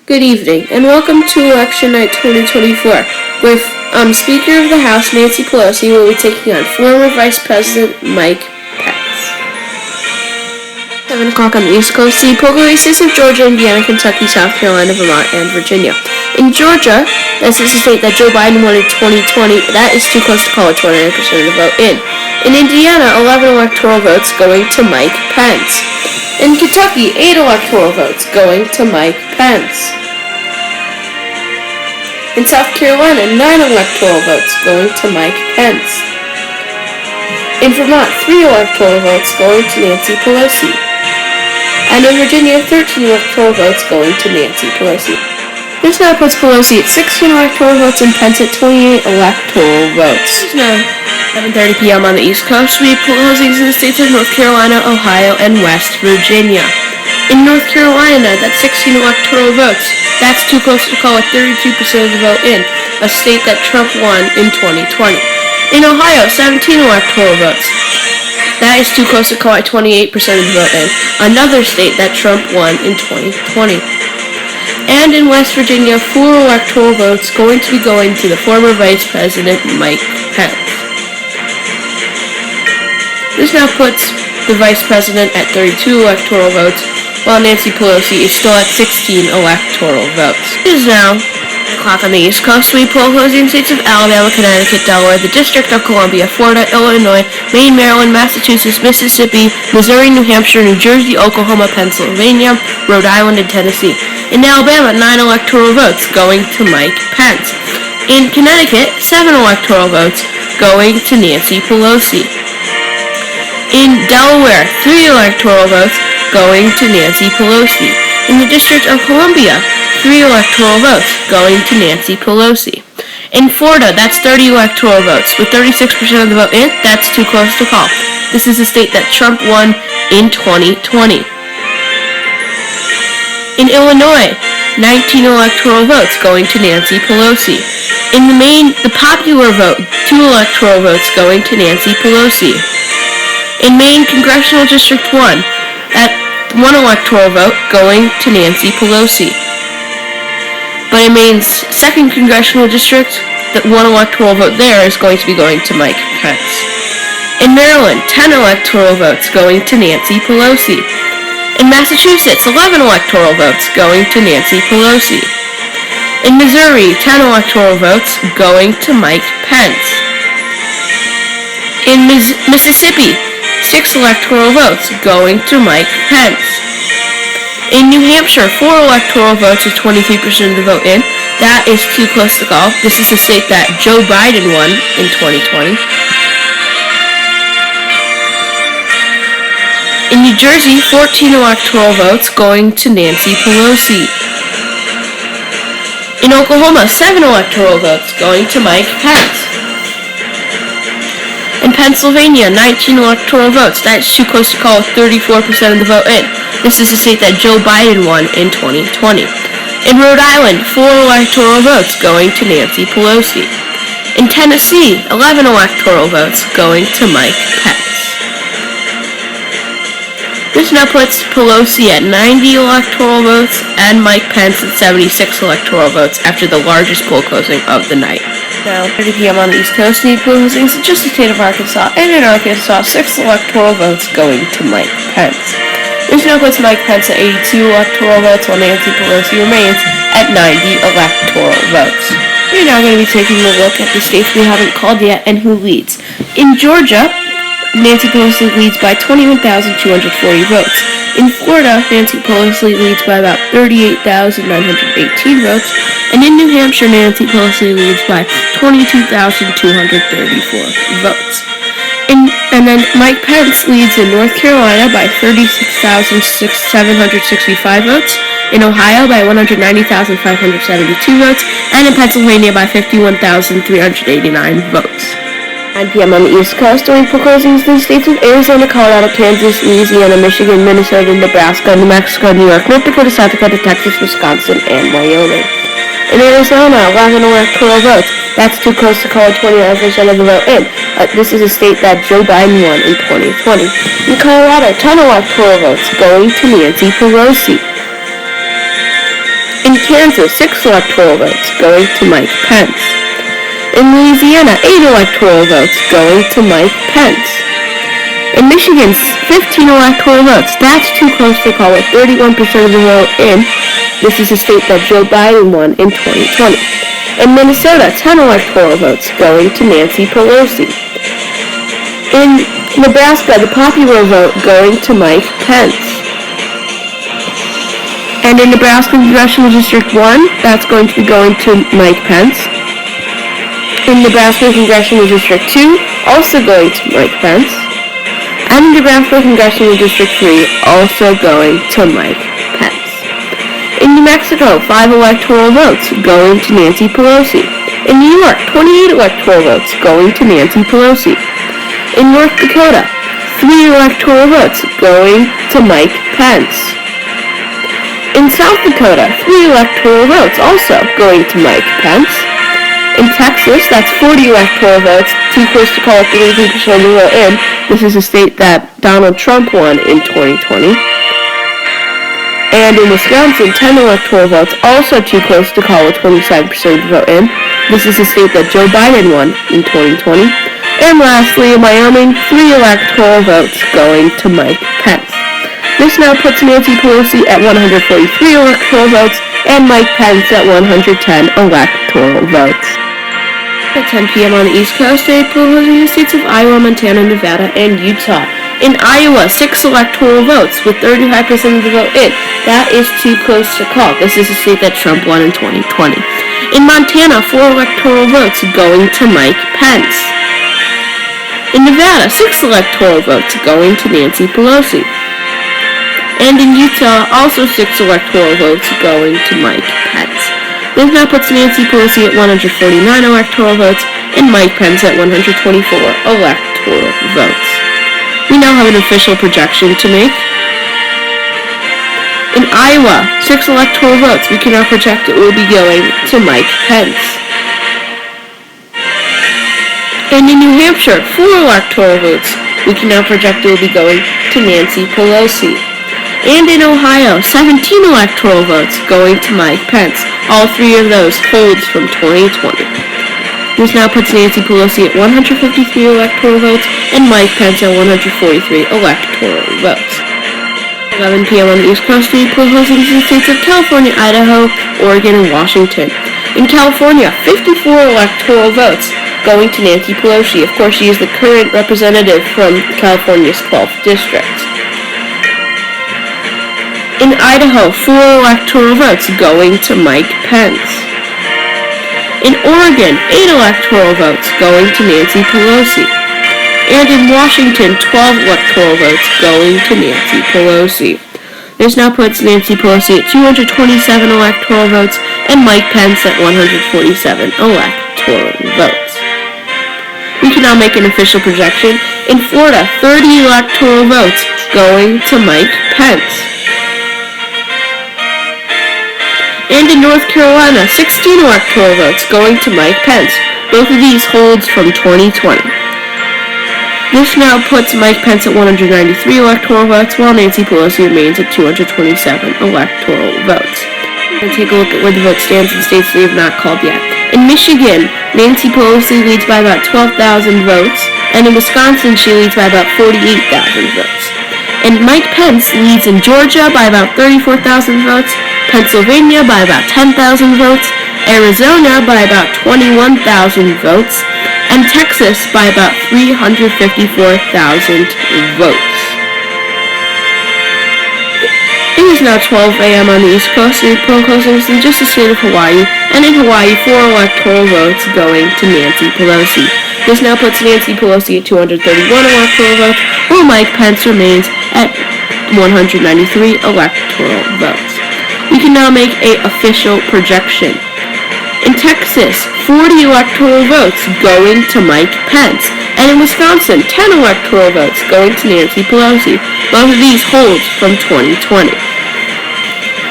Good evening, and welcome to Election Night 2024, with Speaker of the House Nancy Pelosi will be taking on former Vice President Mike Pence. 7 o'clock on the East Coast, the polling states of Georgia, Indiana, Kentucky, South Carolina, Vermont, and Virginia. In Georgia, this is a state that Joe Biden won in 2020. That is too close to call it, 29% of the vote in. In Indiana, 11 electoral votes going to Mike Pence. In Kentucky, 8 electoral votes going to Mike Pence. In South Carolina, 9 electoral votes going to Mike Pence. In Vermont, 3 electoral votes going to Nancy Pelosi. And in Virginia, 13 electoral votes going to Nancy Pelosi. This now puts Pelosi at 16 electoral votes and Pence at 28 electoral votes. It's now 7:30 p.m. on the East Coast. We have closings in the states of North Carolina, Ohio, and West Virginia. In North Carolina, that's 16 electoral votes. That's too close to call it, 32% of the vote in, a state that Trump won in 2020. In Ohio, 17 electoral votes. That is too close to call it, 28% of the vote in, another state that Trump won in 2020. And in West Virginia, 4 electoral votes going to be going to the former Vice President Mike Pence. This now puts the Vice President at 32 electoral votes, while Nancy Pelosi is still at 16 electoral votes. It is now 9 o'clock on the East Coast. We poll closing states of Alabama, Connecticut, Delaware, the District of Columbia, Florida, Illinois, Maine, Maryland, Massachusetts, Mississippi, Missouri, New Hampshire, New Jersey, Oklahoma, Pennsylvania, Rhode Island, and Tennessee. In Alabama, 9 electoral votes going to Mike Pence. In Connecticut, 7 electoral votes going to Nancy Pelosi. In Delaware, 3 electoral votes going to Nancy Pelosi. In the District of Columbia, 3 electoral votes going to Nancy Pelosi. In Florida, that's 30 electoral votes. With 36% of the vote in, that's too close to call. This is a state that Trump won in 2020. In Illinois, 19 electoral votes going to Nancy Pelosi. In Maine, the popular vote, 2 electoral votes going to Nancy Pelosi. In Maine, Congressional District 1, at 1 electoral vote going to Nancy Pelosi. But in Maine's 2nd Congressional District, that 1 electoral vote there is going to be going to Mike Pence. In Maryland, 10 electoral votes going to Nancy Pelosi. In Massachusetts, 11 electoral votes going to Nancy Pelosi. In Missouri, 10 electoral votes going to Mike Pence. In Mississippi, 6 electoral votes going to Mike Pence. In New Hampshire, 4 electoral votes with 23% of the vote in. That is too close to call. This is a state that Joe Biden won in 2020. In New Jersey, 14 electoral votes going to Nancy Pelosi. In Oklahoma, 7 electoral votes going to Mike Pence. In Pennsylvania, 19 electoral votes. That is too close to call, 34% of the vote in. This is a state that Joe Biden won in 2020. In Rhode Island, 4 electoral votes going to Nancy Pelosi. In Tennessee, 11 electoral votes going to Mike Pence. This now puts Pelosi at 90 electoral votes and Mike Pence at 76 electoral votes after the largest poll closing of the night. Now, 30 p.m. on the East Coast, the closings in just the state of Arkansas, and in Arkansas, 6 electoral votes going to Mike Pence. This now puts Mike Pence at 82 electoral votes, while Nancy Pelosi remains at 90 electoral votes. We're now going to be taking a look at the states we haven't called yet and who leads. In Georgia, Nancy Pelosi leads by 21,240 votes. In Florida, Nancy Pelosi leads by about 38,918 votes. And in New Hampshire, Nancy Pelosi leads by 22,234 votes. And then Mike Pence leads in North Carolina by 36,765 votes. In Ohio by 190,572 votes. And in Pennsylvania by 51,389 votes. 9 p.m. on the East Coast, during poll closings in the states of Arizona, Colorado, Kansas, Louisiana, Michigan, Minnesota, Nebraska, New Mexico, New York, North Dakota, South Dakota, Texas, Wisconsin, and Wyoming. In Arizona, 11 electoral votes. That's too close to call 29% of the vote in. This is a state that Joe Biden won in 2020. In Colorado, 10 electoral votes going to Nancy Pelosi. In Kansas, 6 electoral votes going to Mike Pence. In Louisiana, 8 electoral votes going to Mike Pence. In Michigan, 15 electoral votes. That's too close to call it. 31% of the vote in. This is a state that Joe Biden won in 2020. In Minnesota, 10 electoral votes going to Nancy Pelosi. In Nebraska, the popular vote going to Mike Pence. And in Nebraska Congressional District 1, that's going to be going to Mike Pence. In Nebraska Congressional District 2, also going to Mike Pence. And in Nebraska Congressional District 3, also going to Mike Pence. In New Mexico, 5 electoral votes going to Nancy Pelosi. In New York, 28 electoral votes going to Nancy Pelosi. In North Dakota, 3 electoral votes going to Mike Pence. In South Dakota, 3 electoral votes also going to Mike Pence. In Texas, that's 40 electoral votes, too close to call it 33% of the vote in. This is a state that Donald Trump won in 2020. And in Wisconsin, 10 electoral votes, also too close to call it 27% of the vote in. This is a state that Joe Biden won in 2020. And lastly, in Wyoming, 3 electoral votes going to Mike Pence. This now puts Nancy Pelosi at 143 electoral votes and Mike Pence at 110 electoral votes. At 10 p.m. on the East Coast, they proposing the states of Iowa, Montana, Nevada, and Utah. In Iowa, 6 electoral votes with 35% of the vote in. That is too close to call. This is a state that Trump won in 2020. In Montana, 4 electoral votes going to Mike Pence. In Nevada, 6 electoral votes going to Nancy Pelosi. And in Utah, also 6 electoral votes going to Mike Pence. This now puts Nancy Pelosi at 149 electoral votes and Mike Pence at 124 electoral votes. We now have an official projection to make. In Iowa, 6 electoral votes. We can now project it will be going to Mike Pence. And in New Hampshire, 4 electoral votes. We can now project it will be going to Nancy Pelosi. And in Ohio, 17 electoral votes going to Mike Pence. All 3 of those holds from 2020. This now puts Nancy Pelosi at 153 electoral votes and Mike Pence at 143 electoral votes. 11 p.m. on the East Coast, we proposing to the states of California, Idaho, Oregon, and Washington. In California, 54 electoral votes going to Nancy Pelosi. Of course, she is the current representative from California's 12th district. In Idaho, 4 electoral votes going to Mike Pence. In Oregon, 8 electoral votes going to Nancy Pelosi. And in Washington, 12 electoral votes going to Nancy Pelosi. This now puts Nancy Pelosi at 227 electoral votes and Mike Pence at 147 electoral votes. We can now make an official projection. In Florida, 30 electoral votes going to Mike Pence. And in North Carolina, 16 electoral votes going to Mike Pence. Both of these holds from 2020. This now puts Mike Pence at 193 electoral votes, while Nancy Pelosi remains at 227 electoral votes. We're going to take a look at where the vote stands in states they have not called yet. In Michigan, Nancy Pelosi leads by about 12,000 votes, and in Wisconsin, she leads by about 48,000 votes. And Mike Pence leads in Georgia by about 34,000 votes, Pennsylvania by about 10,000 votes, Arizona by about 21,000 votes, and Texas by about 354,000 votes. It is now 12 a.m. on the East Coast, and proposing in just the state of Hawaii, and in Hawaii, 4 electoral votes going to Nancy Pelosi. This now puts Nancy Pelosi at 231 electoral votes, while Mike Pence remains at 193 electoral votes. We can now make an official projection. In Texas, 40 electoral votes going to Mike Pence. And in Wisconsin, 10 electoral votes going to Nancy Pelosi. Both of these hold from 2020.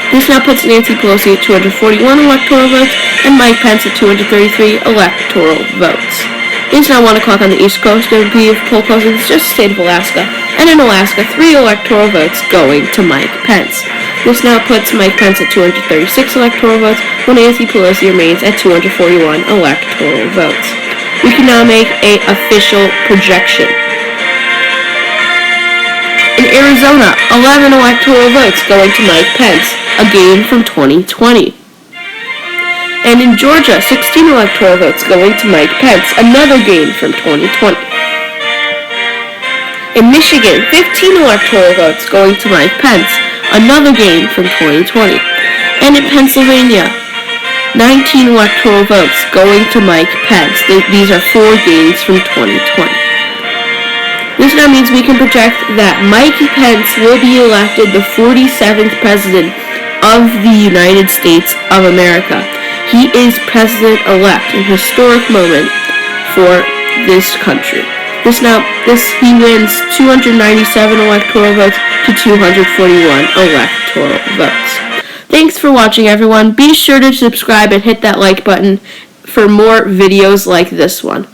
This now puts Nancy Pelosi at 241 electoral votes and Mike Pence at 233 electoral votes. It is now 1 o'clock on the East Coast. There would be poll closings just the state of Alaska. And in Alaska, 3 electoral votes going to Mike Pence. This now puts Mike Pence at 236 electoral votes, while Nancy Pelosi remains at 241 electoral votes. We can now make an official projection. In Arizona, 11 electoral votes going to Mike Pence, a gain from 2020. And in Georgia, 16 electoral votes going to Mike Pence, another gain from 2020. In Michigan, 15 electoral votes going to Mike Pence, another gain from 2020. And in Pennsylvania, 19 electoral votes going to Mike Pence. These are 4 gains from 2020. This now means we can project that Mike Pence will be elected the 47th president of the United States of America. He is president-elect, an historic moment for this country. He wins 297 electoral votes to 241 electoral votes. Thanks for watching, everyone. Be sure to subscribe and hit that like button for more videos like this one.